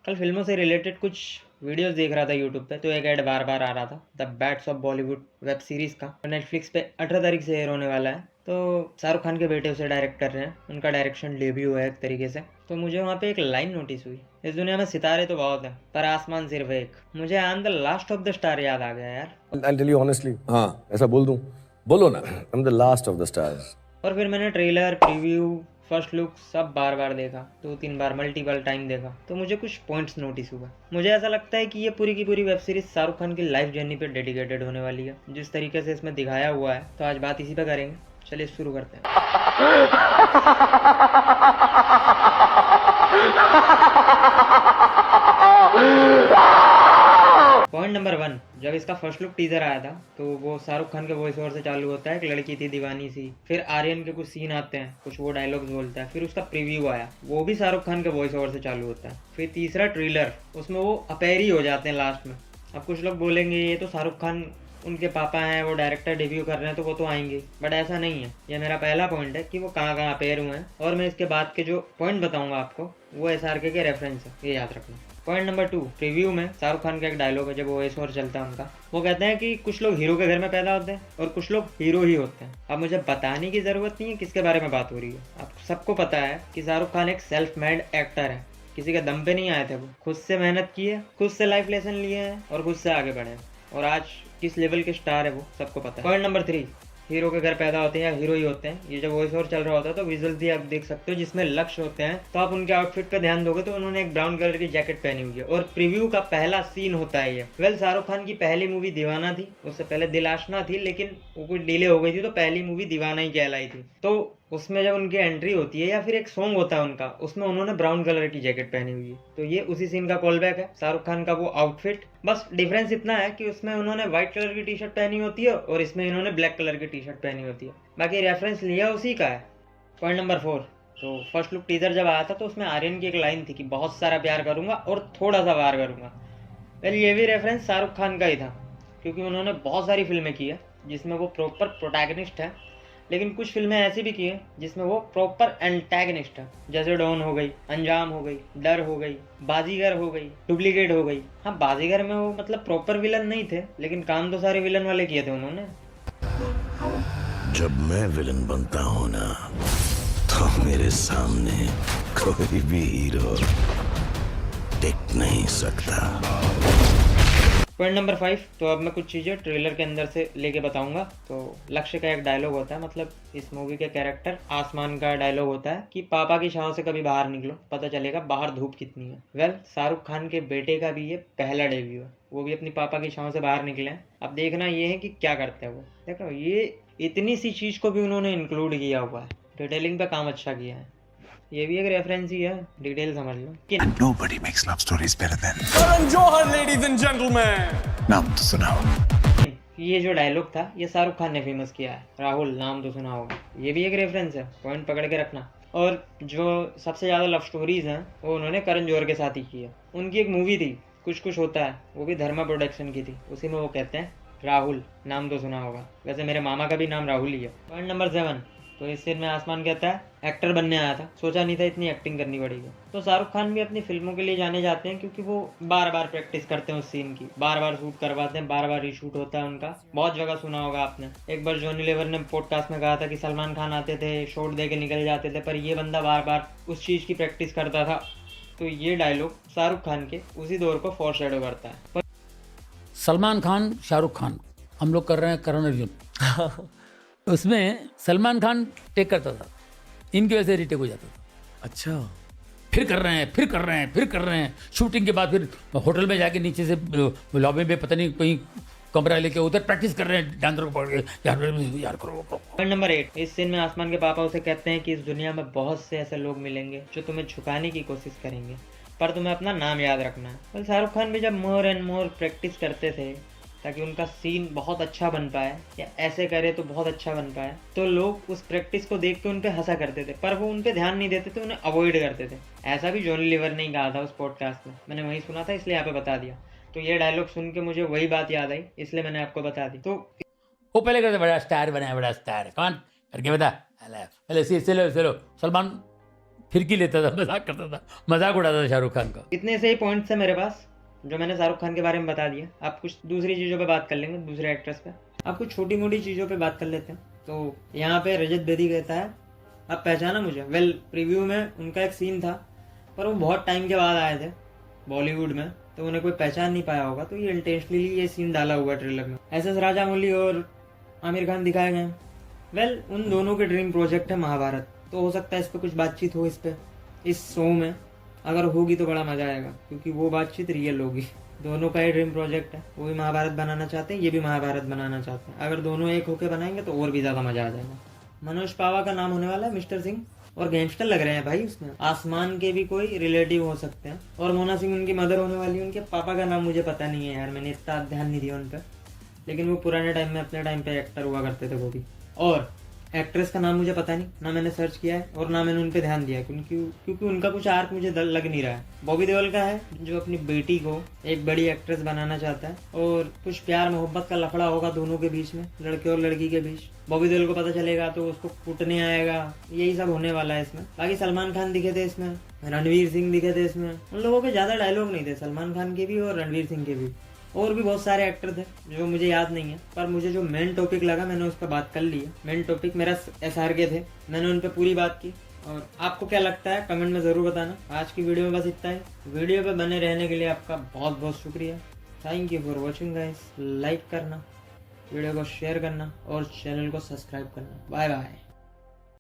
कल फिल्मों से रिलेटेड कुछ वीडियोस देख रहा था यूट्यूब पे, तो एक ऐड बार बार आ रहा था the bats of Bollywood web series का। नेटफ्लिक्स पे 18 तारीख से एयर होने वाला है। तो शाहरुख खान के बेटे उसे डायरेक्ट कर रहे हैं, उनका डायरेक्शन डेब्यू है एक तरीके से। तो मुझे वहाँ पे एक लाइन नोटिस हुई, इस दुनिया में सितारे तो बहुत हैं पर आसमान सिर्फ एक। मुझे I am the last of the star याद आ गया यार। I'll tell you honestly. हाँ, ऐसा बोल दूं? बोलो ना. I'm the last of the stars. और फिर मैंने ट्रेलर, प्रीव्यू, फर्स्ट लुक सब बार बार देखा, 2-3 बार मल्टीपल टाइम देखा। तो मुझे कुछ पॉइंट्स नोटिस हुआ। मुझे ऐसा लगता है कि ये पूरी की पूरी वेब सीरीज शाहरुख खान की लाइफ जर्नी पे डेडिकेटेड होने वाली है, जिस तरीके से इसमें दिखाया हुआ है। तो आज बात इसी पे करेंगे, चलिए शुरू करते हैं। पॉइंट नंबर 1, जब इसका फर्स्ट लुक टीजर आया था तो वो शाहरुख खान के वॉइस ओवर से चालू होता है, एक लड़की थी दीवानी सी। फिर आर्यन के कुछ सीन आते हैं, कुछ वो डायलॉग्स बोलता है। फिर उसका प्रीव्यू आया, वो भी शाहरुख खान के वॉइस ओवर से चालू होता है। फिर तीसरा ट्रेलर, उसमें वो अपैरी हो जाते हैं लास्ट में। अब कुछ लोग बोलेंगे ये तो शाहरुख खान उनके पापा हैं, वो डायरेक्टर डेब्यू कर रहे हैं तो वो तो आएंगे, बट ऐसा नहीं है। ये मेरा पहला पॉइंट है कि वो कहाँ कहाँ अपेयर हुए हैं। और मैं इसके बाद के जो पॉइंट बताऊंगा आपको वो SRK के रेफरेंस है, ये याद रखना। पॉइंट नंबर 2, प्रीव्यू में शाहरुख खान का एक डायलॉग है जब वो वॉइस ओवर चलता है उनका। वो कहते हैं कि कुछ लोग हीरो के घर में पैदा होते हैं और कुछ लोग हीरो ही होते हैं। अब मुझे बताने की जरूरत नहीं है किसके बारे में बात हो रही है, आपको सबको पता है कि शाहरुख खान एक सेल्फ मेड एक्टर है। किसी के दम पे नहीं आए थे, वो खुद से मेहनत की है, खुद से लाइफ लेसन लिए हैं और खुद से आगे बढ़े हैं। और आज किस लेवल के स्टार है वो सबको पता है। पॉइंट नंबर 3, हीरो के घर पैदा होते हैं या हीरो ही होते हैं। ये जब वॉइस ओवर चल रहा होता है तो विजुअल्स भी आप देख सकते हो जिसमें लक्ष्य होते हैं। तो आप उनके आउटफिट पे ध्यान दोगे तो उन्होंने एक ब्राउन कलर की जैकेट पहनी हुई है। और प्रीव्यू का पहला सीन होता है ये। शाहरुख खान की पहली मूवी दीवाना थी, उससे पहले दिल आशना थी, लेकिन वो कुछ डिले हो गई थी तो पहली मूवी दीवाना ही कहलाई थी। तो उसमें जब उनकी एंट्री होती है या फिर एक सॉन्ग होता है उनका, उसमें उन्होंने ब्राउन कलर की जैकेट पहनी हुई है। तो ये उसी सीन का कॉल बैक है, शाहरुख खान का वो आउटफिट। बस डिफरेंस इतना है कि उसमें उन्होंने व्हाइट कलर की टी शर्ट पहनी होती है और इसमें इन्होंने ब्लैक कलर की टी शर्ट पहनी होती है। बाकी रेफरेंस लिया उसी का है। पॉइंट नंबर 4, तो फर्स्ट लुक टीजर जब आया था तो उसमें आर्यन की एक लाइन थी कि बहुत सारा प्यार करूंगा और थोड़ा सा वार करूंगा। वेल, ये भी रेफरेंस शाहरुख खान का ही था, क्योंकि उन्होंने बहुत सारी फिल्में की है जिसमें वो प्रॉपर प्रोटैगनिस्ट है, लेकिन कुछ फिल्में ऐसी भी की हैं जिसमें वो प्रॉपर एंटैगनिस्ट है। जैसे डॉन हो गई, अंजाम हो गई, डर हो गई, बाजीगर हो गई, डुप्लीकेट हो गई। हाँ, बाजीगर में वो मतलब प्रॉपर विलन नहीं थे, लेकिन काम तो सारे विलन वाले किए थे उन्होंने। जब मैं विलन बनता हूं ना, तो मेरे सामने कोई भी हीरो टिक नहीं सकता। पॉइंट नंबर 5, तो अब मैं कुछ चीज़ें ट्रेलर के अंदर से लेके बताऊंगा। तो लक्ष्य का एक डायलॉग होता है, मतलब इस मूवी के कैरेक्टर आसमान का डायलॉग होता है कि पापा की छांव से कभी बाहर निकलो, पता चलेगा बाहर धूप कितनी है। वेल, शाहरुख खान के बेटे का भी ये पहला डेब्यू है, वो भी अपनी पापा की छांव से बाहर निकले हैं। अब देखना ये है कि क्या करते हैं वो। देखो, ये इतनी सी चीज़ को भी उन्होंने इंक्लूड किया हुआ है, डिटेलिंग पे काम अच्छा किया है। ये भी एक रेफरेंस ही है, डिटेल समझ लो कि Nobody makes love stories better than Karan Johar, ladies and gentlemen. नाम तो सुनाओ। ये जो डायलॉग था ये शाहरुख खान ने फेमस किया है, राहुल नाम तो सुना होगा। ये भी एक रेफरेंस है, पॉइंट पकड़ के रखना। और जो सबसे ज़्यादा लव स्टोरीज हैं वो उन्होंने करण जौहर के साथ ही की है। उनकी एक मूवी थी कुछ कुछ होता है, वो भी धर्मा प्रोडक्शन की थी, उसी में वो कहते हैं राहुल नाम तो सुना होगा। वैसे मेरे मामा का भी नाम राहुल ही है। पॉइंट नंबर 7, तो इस सीन में आसमान कहता है एक्टर बनने आया था, सोचा नहीं था इतनी एक्टिंग करनी पड़ेगी। तो शाहरुख खान भी अपनी फिल्मों के लिए जाने जाते हैं क्योंकि वो बार बार प्रैक्टिस करते हैं उस सीन की, बार बार शूट करवाते हैं, बार बार रीशूट होता है उनका। बहुत जगह सुना होगा आपने। एक बार जॉनी लीवर ने पॉडकास्ट में कहा था कि सलमान खान आते थे, शॉट दे के निकल जाते थे, पर ये बंदा बार बार उस चीज़ की प्रैक्टिस करता था। तो ये डायलॉग शाहरुख खान के उसी दौर को फॉरशैडो करता है। सलमान खान, शाहरुख खान, हम लोग कर रहे हैं करण अर्जुन। उसमें सलमान खान टेक करता था, इनकी वजह से रीटेक हो जाता था। अच्छा, फिर कर रहे हैं, फिर कर रहे हैं, फिर कर रहे हैं। शूटिंग के बाद फिर होटल में जाके नीचे से लॉबी में पता नहीं कहीं कमरा लेके उधर प्रैक्टिस कर रहे हैं, डांसर को पकड़ के यार करो। पॉइंट नंबर 8, इस सीन में आसमान के पापा उसे कहते हैं कि इस दुनिया में बहुत से ऐसे लोग मिलेंगे जो तुम्हें झुकाने की कोशिश करेंगे, पर तुम्हें अपना नाम याद रखना है। और शाहरुख खान भी जब मोर एंड मोर प्रैक्टिस करते थे ताकि उनका सीन बहुत अच्छा बन पाए या ऐसे करे तो बहुत अच्छा बन पाए, तो लोग उस प्रैक्टिस को देख के उन पे हंसा करते थे, पर वो उन पे ध्यान नहीं देते थे, उन्हें अवॉइड करते थे। ऐसा भी जॉनी लीवर ने ही कहा था उस पॉडकास्ट में, मैंने वही सुना था इसलिए यहाँ पे बता दिया। तो ये डायलॉग सुन के मुझे वही बात याद आई, इसलिए मैंने आपको बता दी। तो वो पहले कहते बड़ा स्टार बना है, बड़ा स्टार है, कौन करके बता। पहले चलो चलो सलमान फिरकी लेता था, मजाक करता था, मजाक उड़ाता था शाहरुख खान का। इतने से ही पॉइंट्स है मेरे पास जो मैंने शाहरुख खान के बारे में बता दिया। आप कुछ दूसरी चीज़ों पे बात कर लेंगे, दूसरे एक्ट्रेस पे। आप कुछ छोटी मोटी चीज़ों पे बात कर लेते हैं। तो यहाँ पे रजत बेदी कहता है आप पहचाना मुझे। वेल, प्रीव्यू में उनका एक सीन था पर वो बहुत टाइम के बाद आए थे बॉलीवुड में, तो उन्हें कोई पहचान नहीं पाया होगा, तो ये इंटेंशनली ये सीन डाला हुआ ट्रेलर में। SS राजामौली और आमिर खान दिखाए गए हैं। वेल, उन दोनों के ड्रीम प्रोजेक्ट है महाभारत, तो हो सकता है इस पर कुछ बातचीत हो इस शो में। अगर होगी तो बड़ा मजा आएगा क्योंकि वो बातचीत रियल होगी। दोनों का ही ड्रीम प्रोजेक्ट है, वो भी महाभारत बनाना चाहते हैं, ये भी महाभारत बनाना चाहते हैं। अगर दोनों एक होकर बनाएंगे तो और भी ज्यादा मजा आ जाएगा। मनोज पावा का नाम होने वाला है मिस्टर सिंह, और गैंगस्टर लग रहे हैं भाई उसमें। आसमान के भी कोई रिलेटिव हो सकते हैं, और मोना सिंह उनकी मदर होने वाली है। उनके पापा का नाम मुझे पता नहीं है यार, मैंने इतना ध्यान नहीं दिया उन पर, लेकिन वो पुराने टाइम में अपने टाइम पे एक्टर हुआ करते थे वो भी। और एक्ट्रेस का नाम मुझे पता नहीं, ना मैंने सर्च किया है और ना मैंने उन पे ध्यान दिया क्योंकि उनका कुछ आर्क मुझे लग नहीं रहा है। बॉबी देओल का है जो अपनी बेटी को एक बड़ी एक्ट्रेस बनाना चाहता है, और कुछ प्यार मोहब्बत का लफड़ा होगा दोनों के बीच में, लड़के और लड़की के बीच। बॉबी देओल को पता चलेगा तो उसको कूटने आएगा, यही सब होने वाला है इसमें। बाकी सलमान खान दिखे थे इसमें, रणवीर सिंह दिखे थे इसमें। उन लोगों के ज्यादा डायलॉग नहीं थे, सलमान खान के भी और रणवीर सिंह के भी। और भी बहुत सारे एक्टर थे जो मुझे याद नहीं है, पर मुझे जो मेन टॉपिक लगा मैंने उस पर बात कर ली है। मेन टॉपिक मेरा SRK थे, मैंने उन पर पूरी बात की। और आपको क्या लगता है कमेंट में ज़रूर बताना। आज की वीडियो में बस इतना ही। वीडियो पे बने रहने के लिए आपका बहुत बहुत शुक्रिया। Thank you for watching guys. Like करना, वीडियो को शेयर करना और चैनल को सब्सक्राइब करना। Bye bye.